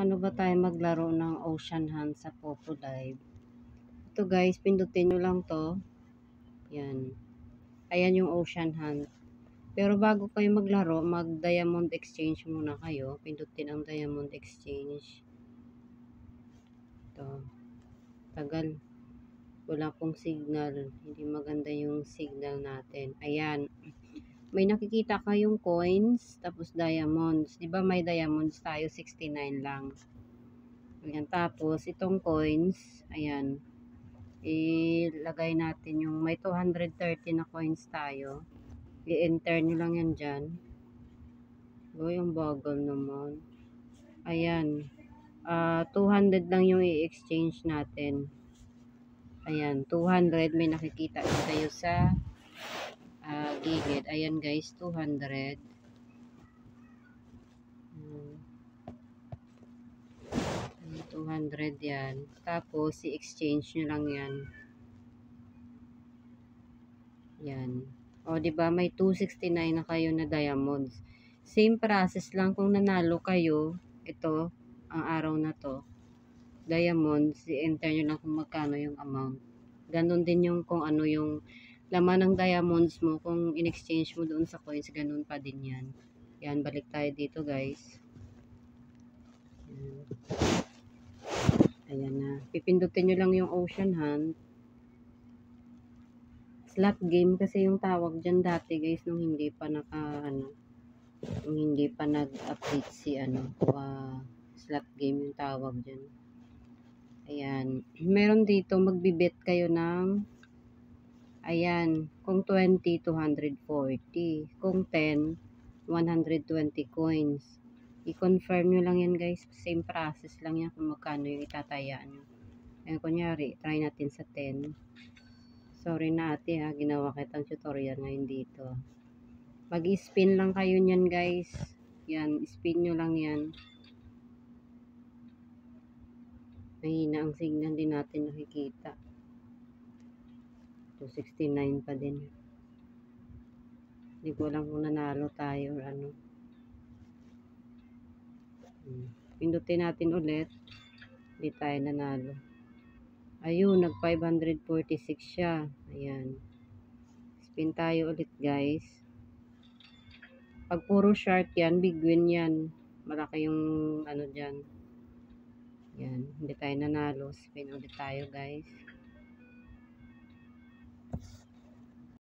Paano ba tayo maglaro ng Ocean Hunt sa Popo Live? Ito guys, pindutin nyo lang to. Yan. Ayan yung Ocean Hunt. Pero bago kayo maglaro, mag-Diamond Exchange muna kayo. Pindutin ang Diamond Exchange. Ito. Tagal. Wala pong signal. Hindi maganda yung signal natin. Ayan. May nakikita kayong coins, tapos diamonds. Diba may diamonds tayo? 69 lang. Ayan, tapos itong coins, ayan, ilagay natin yung may 230 na coins tayo. I-enter nyo lang yan dyan. O, yung bagal naman. Ayan, 200 lang yung i-exchange natin. Ayan, 200, may nakikita tayo sa gigit. Ayan guys, 200. 200 yan. Tapos, i-exchange nyo lang yan. Yan. O, diba, may 269 na kayo na diamonds. Same process lang kung nanalo kayo, ito, ang araw na to, diamonds, i-enter nyo lang kung magkano yung amount. Ganon din yung kung ano yung laman ng diamonds mo, kung in-exchange mo doon sa coins, ganon pa din yan. Yan, balik tayo dito guys. Yan. Ayan na. Pipindutin nyo lang yung Ocean Hunt. Slot game kasi yung tawag dyan dati guys, nung hindi pa nung hindi pa nag-update si slot game yung tawag dyan. Ayan. Meron dito, magbibet kayo ng, ayan, kung 20, 240. Kung 10, 120 coins. I-confirm nyo lang yan guys. Same process lang yan kung magkano yung itatayaan nyo. Ayan, kunyari, try natin sa 10. Sorry na ate ha, ginawa kitang tutorial ngayon dito. Mag-spin lang kayo nyan guys. Yan, spin nyo lang yan. Mahina ang signal, din natin nakikita. 269 pa din. Hindi ko lang kung nanalo tayo or ano. Pindutin natin ulit. Hindi tayo nanalo. Ayun, nag 546 siya. Ayan. Spin tayo ulit guys. Pag puro shark yan, big win yan. Malaki yung ano dyan. Yan, hindi tayo nanalo. Spin ulit tayo guys.